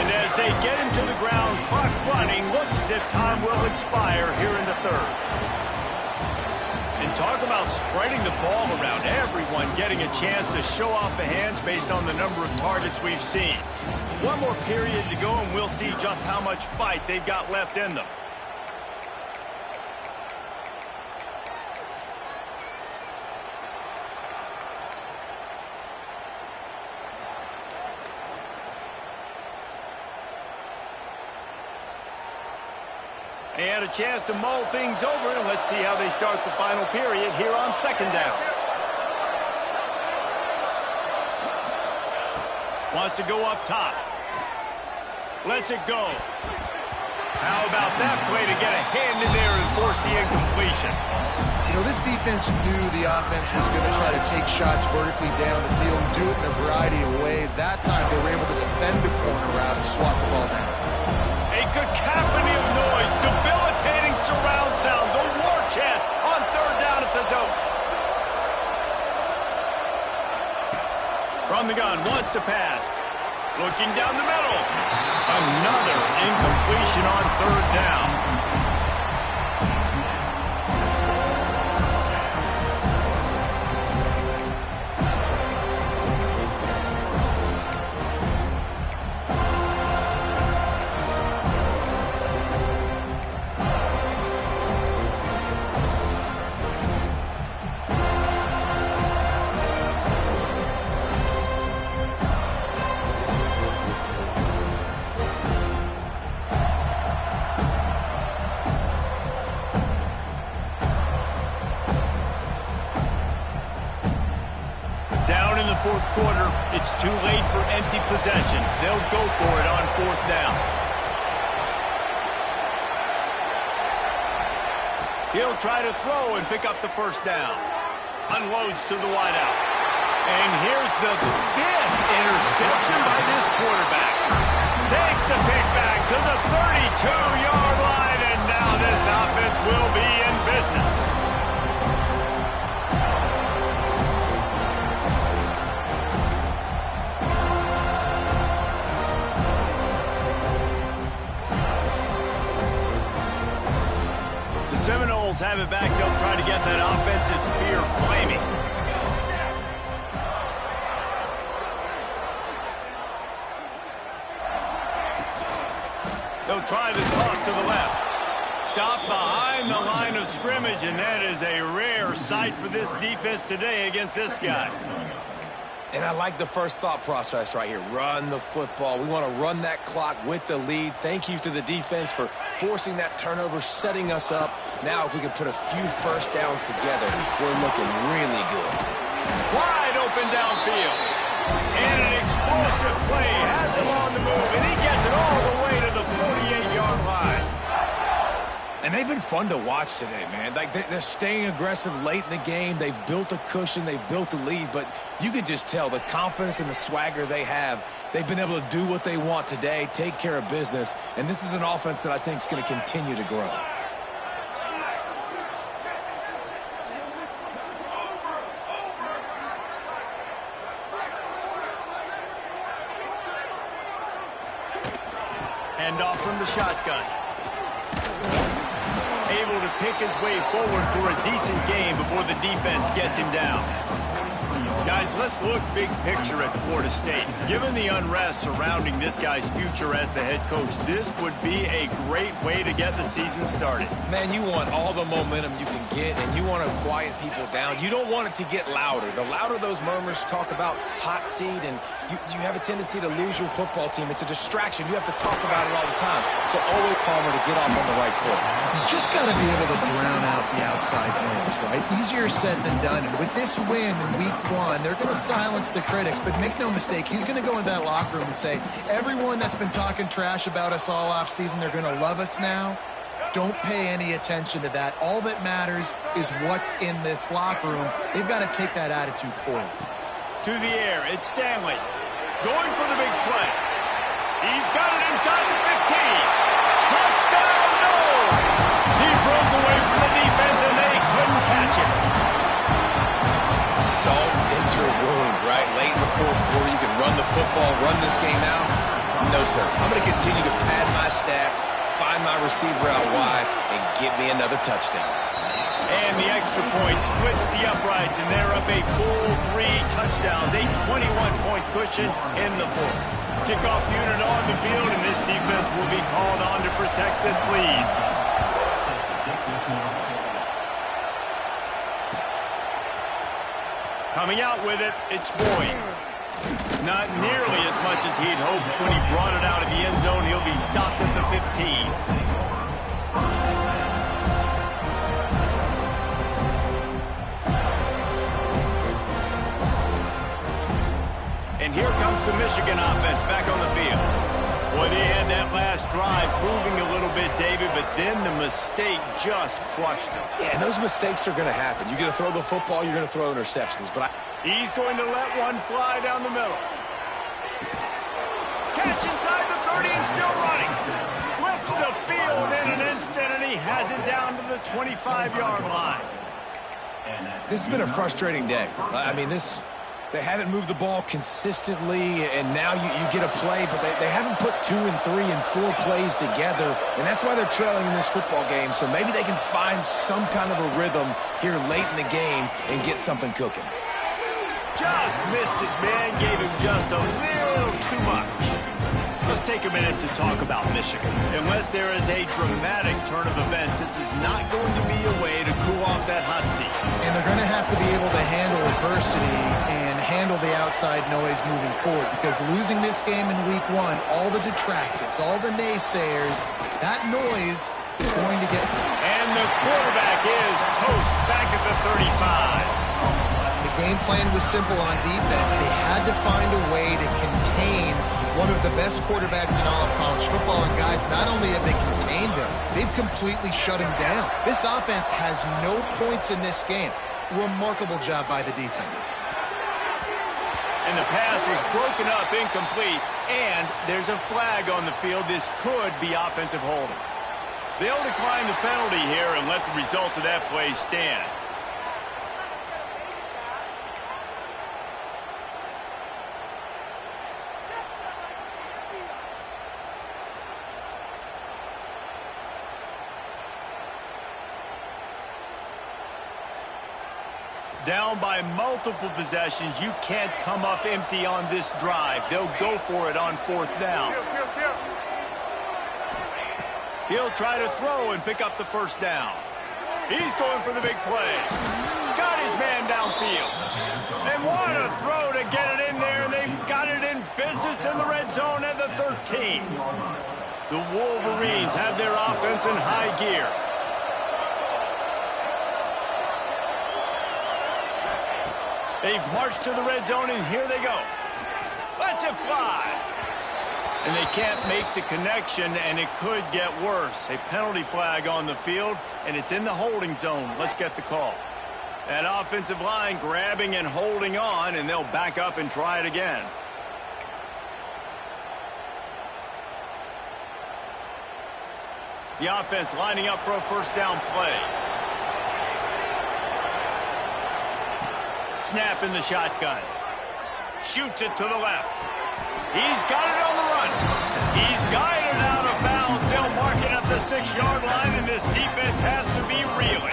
And as they get him to the ground, clock running, looks as if time will expire here in the third. And talk about spreading the ball around, everyone getting a chance to show off the hands based on the number of targets we've seen. One more period to go and we'll see just how much fight they've got left in them. They had a chance to mull things over, and let's see how they start the final period here on second down. Wants to go up top. Lets it go. How about that play to get a hand in there and force the incompletion? You know, this defense knew the offense was going to try to take shots vertically down the field and do it in a variety of ways. That time, they were able to defend the corner route and swat the ball down. A cacophony of noise, debilitating surround sound, the war chant on third down at the dope. From the gun, wants to pass. Looking down the middle. Another incompletion on third down. Fourth quarter, it's too late for empty possessions. They'll go for it on fourth down. He'll try to throw and pick up the first down. Unloads to the wideout. And here's the fifth interception by this quarterback. Takes the pick back to the 32-yard line, and now this offense will be in business. Seminoles have it back. They'll try to get that offensive spear flaming. They'll try the toss to the left. Stop behind the line of scrimmage, and that is a rare sight for this defense today against this guy. And I like the first thought process right here. Run the football. We want to run that clock with the lead. Thank you to the defense for forcing that turnover, setting us up. Now if we can put a few first downs together, we're looking really good. Wide open downfield. And an explosive play. Has him on the move, and he gets it all the way to the 48-yard line. And they've been fun to watch today, man. Like they're staying aggressive late in the game. They've built a cushion. They've built a lead. But you can just tell the confidence and the swagger they have. They've been able to do what they want today, take care of business. And this is an offense that I think is going to continue to grow. Hand off from the shotgun. Able to pick his way forward for a decent game before the defense gets him down. Guys, let's look big picture at Florida State. Given the unrest surrounding this guy's future as the head coach, this would be a great way to get the season started. Man, you want all the momentum you can get, and you want to quiet people down. You don't want it to get louder. The louder those murmurs talk about hot seat, and you have a tendency to lose your football team. It's a distraction. You have to talk about it all the time. So always calmer to get off on the right foot. You just got to be able to drown out the outside noise, right? Easier said than done. And with this win in week one, they're going to silence the critics. But make no mistake, he's going to go into that locker room and say, everyone that's been talking trash about us all offseason, they're going to love us now. Don't pay any attention to that. All that matters is what's in this locker room. They've got to take that attitude forward. To the air, it's Stanley. Going for the big play. He's got it inside the 15. Touchdown, no! He broke away from the defense, and they couldn't catch him. Salt into your wound, right? Late in the fourth quarter, you can run the football, run this game out. No, sir. I'm going to continue to pad my stats, find my receiver out wide, and get me another touchdown. And the extra point splits the uprights, and they're up a full 3 touchdowns, a 21-point cushion in the fourth. Kickoff unit on the field, and this defense will be called on to protect this lead. Coming out with it, it's Boyd. Not nearly as much as he'd hoped when he brought it out of the end zone. He'll be stopped at the 15. And here comes the Michigan offense back on the field. Boy, they had that last drive moving a little bit, David, but then the mistake just crushed them. Yeah, and those mistakes are going to happen. You're going to throw the football, you're going to throw interceptions. But he's going to let one fly down the middle. Catch inside the 30 and still running. Flips the field in an instant, and he has it down to the 25-yard line. This has been a frustrating day. I mean, this They haven't moved the ball consistently, and now you get a play, but they haven't put 2 and 3 and 4 plays together, and that's why they're trailing in this football game. So maybe they can find some kind of a rhythm here late in the game and get something cooking. Just missed his man, gave him just a little too much. Let's take a minute to talk about Michigan. Unless there is a dramatic turn of events, this is not going to be a way to cool off that hot seat. And they're going to have to be able to handle adversity and handle the outside noise moving forward, because losing this game in week 1, all the detractors, all the naysayers, that noise is going to get... And the quarterback is toast back at the 35. The game plan was simple on defense. They had to find a way to contain one of the best quarterbacks in all of college football. And guys, not only have they contained him, they've completely shut him down. This offense has no points in this game. Remarkable job by the defense. And the pass was broken up, incomplete, and there's a flag on the field. This could be offensive holding. They'll decline the penalty here and let the result of that play stand. Down by multiple possessions, you can't come up empty on this drive. They'll go for it on 4th down. He'll try to throw and pick up the 1st down. He's going for the big play. Got his man downfield. And what a throw to get it in there, and they've got it in business in the red zone at the 13. The Wolverines have their offense in high gear. They've marched to the red zone, and here they go. Let's it fly. And they can't make the connection, and it could get worse. A penalty flag on the field, and it's in the holding zone. Let's get the call. That offensive line grabbing and holding on, and they'll back up and try it again. The offense lining up for a 1st down play. Snap in the shotgun. Shoots it to the left. He's got it on the run. He's guided out of bounds. They'll mark it at the 6-yard line, and this defense has to be reeling.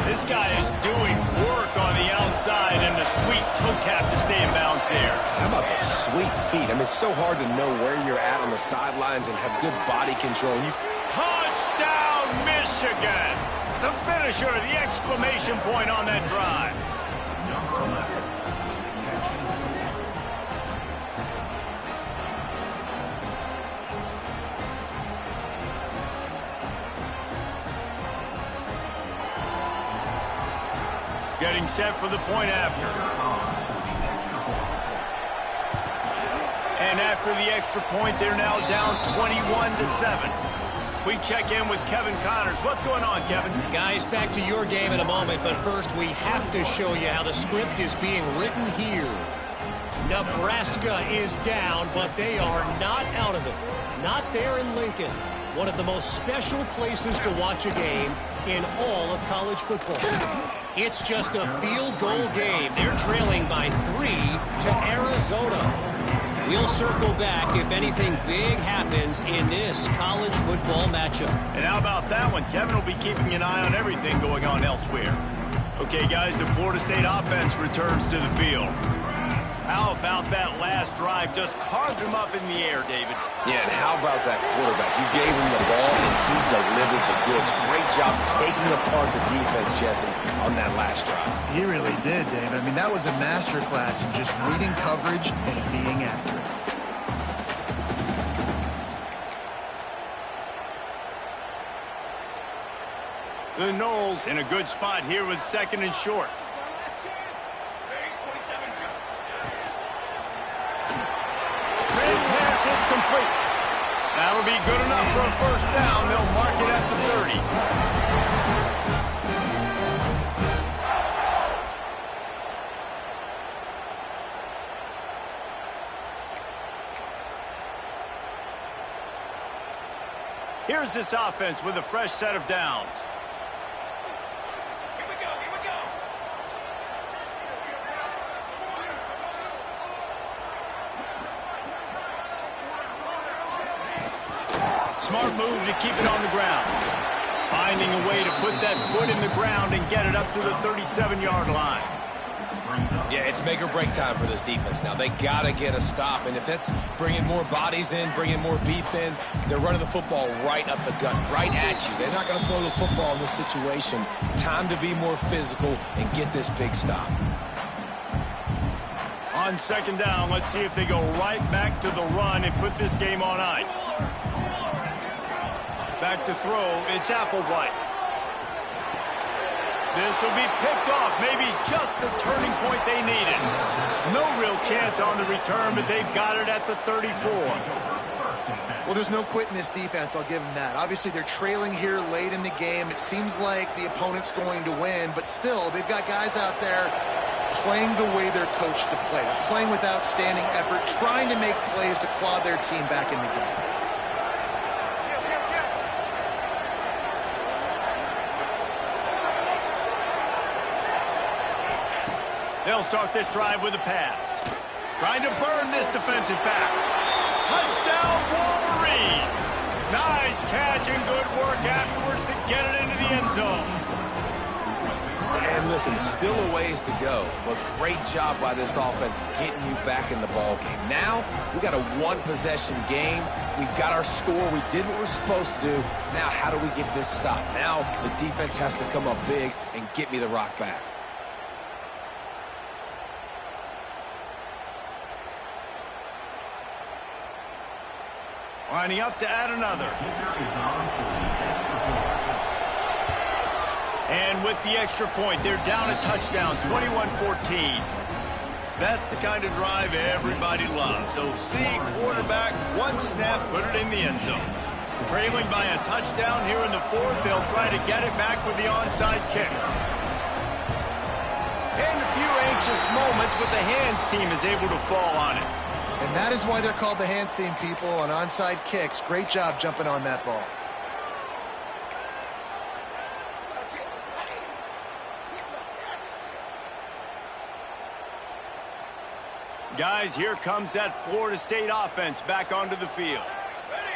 This guy is doing work on the outside, and the sweet toe tap to stay in bounds there. How about the sweet feet? I mean, it's so hard to know where you're at on the sidelines and have good body control. Touchdown, Michigan! The finisher, the exclamation point on that drive. Getting set for the point after. And after the extra point, they're now down 21-7. We check in with Kevin Connors. What's going on, Kevin? Guys, back to your game in a moment, but first we have to show you how the script is being written here. Nebraska is down, but they are not out of it. Not there in Lincoln. One of the most special places to watch a game in all of college football. It's just a field goal game. They're trailing by 3 to Arizona. We'll circle back if anything big happens in this college football matchup. And how about that one? Kevin will be keeping an eye on everything going on elsewhere. Okay, guys, the Florida State offense returns to the field. How about that last drive? Just carved him up in the air, David. Yeah, and how about that quarterback? You gave him the ball, and he delivered the goods. Great job taking apart the defense, Jesse, on that last drive. He really did, David. I mean, that was a masterclass in just reading coverage and being accurate. The Noles in a good spot here with 2nd and short. It's complete. That'll be good enough for a 1st down. They'll mark it at the 30. Here's this offense with a fresh set of downs. Smart move to keep it on the ground. Finding a way to put that foot in the ground and get it up to the 37-yard line. Yeah, it's make or break time for this defense now. They got to get a stop, and if that's bringing more bodies in, bringing more beef in, they're running the football right up the gut, right at you. They're not going to throw the football in this situation. Time to be more physical and get this big stop. On second down, let's see if they go right back to the run and put this game on ice. Back to throw, it's Applewhite. This will be picked off, maybe just the turning point they needed. No real chance on the return, but they've got it at the 34. Well, there's no quit in this defense, I'll give them that. Obviously, they're trailing here late in the game. It seems like the opponent's going to win, but still, they've got guys out there playing the way they're coached to play, playing with outstanding effort, trying to make plays to claw their team back in the game. They'll start this drive with a pass. Trying to burn this defensive back. Touchdown, Wolverines! Nice catch and good work afterwards to get it into the end zone. And listen, still a ways to go, but great job by this offense getting you back in the ball game. Now, we got a one-possession game. We got our score. We did what we're supposed to do. Now, how do we get this stop? Now, the defense has to come up big and get me the rock back. Lining up to add another. And with the extra point, they're down a touchdown, 21-14. That's the kind of drive everybody loves. So see quarterback, one snap, put it in the end zone. Trailing by a touchdown here in the fourth, they'll try to get it back with the onside kick. And a few anxious moments, but the hands team is able to fall on it. And that is why they're called the hands team, people, on onside kicks. Great job jumping on that ball. Guys, here comes that Florida State offense back onto the field.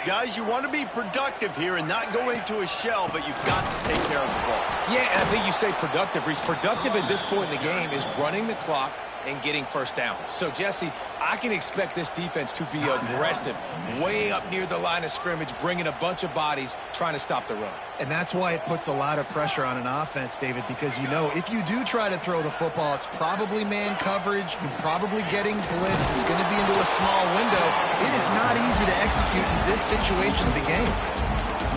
Guys, you want to be productive here and not go into a shell, but you've got to take care of the ball. Yeah, and I think you say productive, Reese. Productive at this point in the game is running the clock and getting first down. So, Jesse, I can expect this defense to be aggressive, way up near the line of scrimmage, bringing a bunch of bodies, trying to stop the run. And that's why it puts a lot of pressure on an offense, David, because you know if you do try to throw the football, it's probably man coverage, you're probably getting blitzed, it's going to be into a small window. It is not easy to execute in this situation of the game.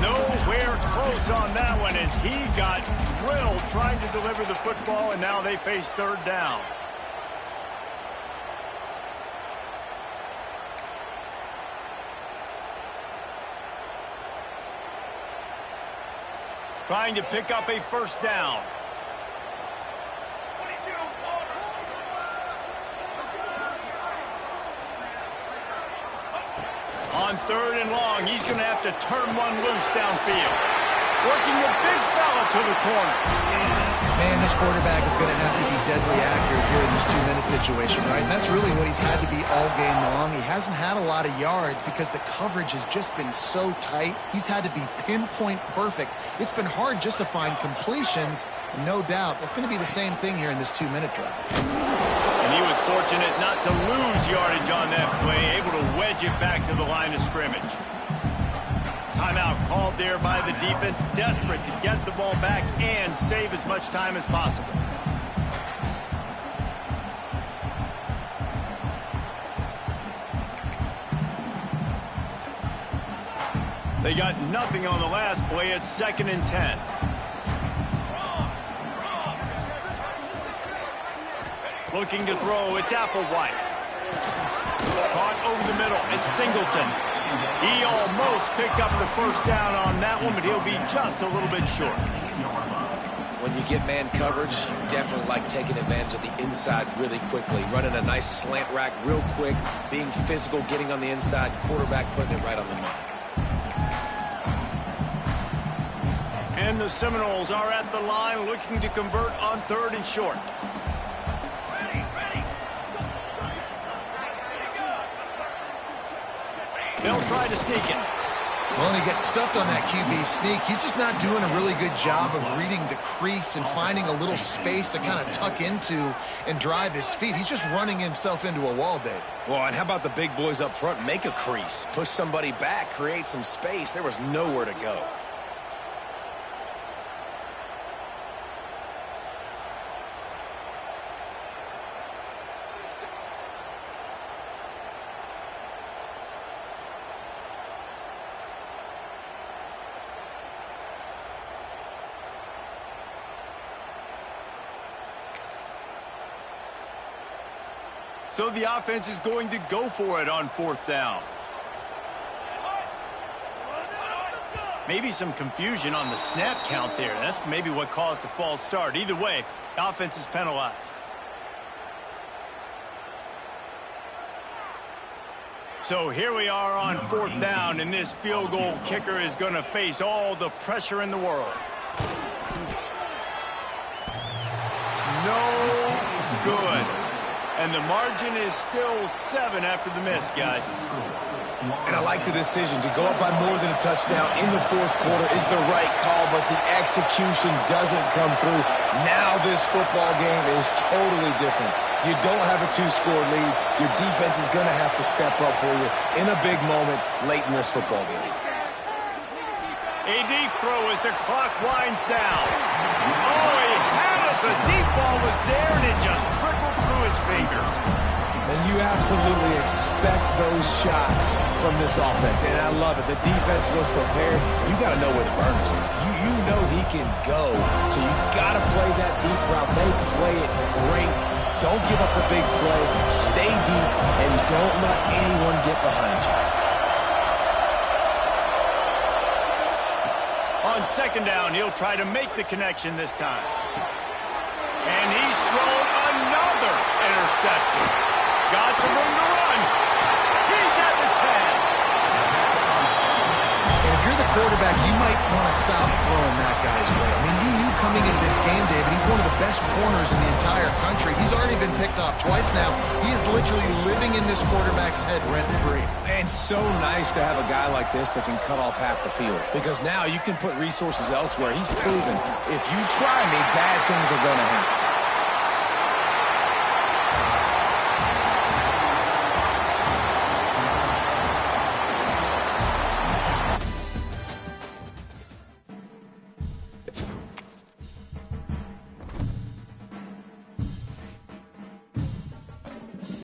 Nowhere close on that one as he got drilled trying to deliver the football, and now they face third down. Trying to pick up a first down. On third and long, he's going to have to turn one loose downfield. Working the big fella to the corner. Man, this quarterback is going to have to be deadly accurate here in this two-minute situation, right? And that's really what he's had to be all game long. He hasn't had a lot of yards because the coverage has just been so tight. He's had to be pinpoint perfect. It's been hard just to find completions. No doubt, that's going to be the same thing here in this two-minute drive. And he was fortunate not to lose yardage on that play, able to wedge it back to the line of scrimmage. Timeout called there by the defense, desperate to get the ball back and save as much time as possible. They got nothing on the last play. It's 2nd and 10. Looking to throw, it's Applewhite. Caught over the middle, it's Singleton. He almost picked up the first down on that one, but he'll be just a little bit short. When you get man coverage, you definitely like taking advantage of the inside really quickly. Running a nice slant rack real quick, being physical, getting on the inside, quarterback putting it right on the money. And the Seminoles are at the line looking to convert on third and short. They'll try to sneak it. Well, and he gets stuffed on that QB sneak. He's just not doing a really good job of reading the crease and finding a little space to kind of tuck into and drive his feet. He's just running himself into a wall, Dave. Well, and how about the big boys up front? Make a crease, push somebody back, create some space. There was nowhere to go. So the offense is going to go for it on 4th down. Maybe some confusion on the snap count there. That's maybe what caused the false start. Either way, the offense is penalized. So here we are on 4th down, and this field goal kicker is going to face all the pressure in the world. No good. And the margin is still 7 after the miss, guys. And I like the decision to go up by more than a touchdown in the 4th quarter is the right call, but the execution doesn't come through. Now this football game is totally different. You don't have a 2-score lead. Your defense is going to have to step up for you in a big moment late in this football game. A deep throw as the clock winds down. Oh, he had it. The deep ball was there, and it just trickled through his fingers. And you absolutely expect those shots from this offense, and I love it. The defense was prepared. You got to know where the burners are. You know he can go, so you got to play that deep route. They play it great. Don't give up the big play. Stay deep, and don't let anyone get behind you. On 2nd down, he'll try to make the connection this time. And he's thrown another interception. Got some room to run. He's at the 10. And if you're the quarterback, you might want to stop throwing that guy's way. I mean, you knew coming into this game, David, he's one of the best corners in the entire country. He's already been picked off twice now. He is literally living in this quarterback's head rent-free. And so nice to have a guy like this that can cut off half the field, because now you can put resources elsewhere. He's proven if you try me, bad things are going to happen.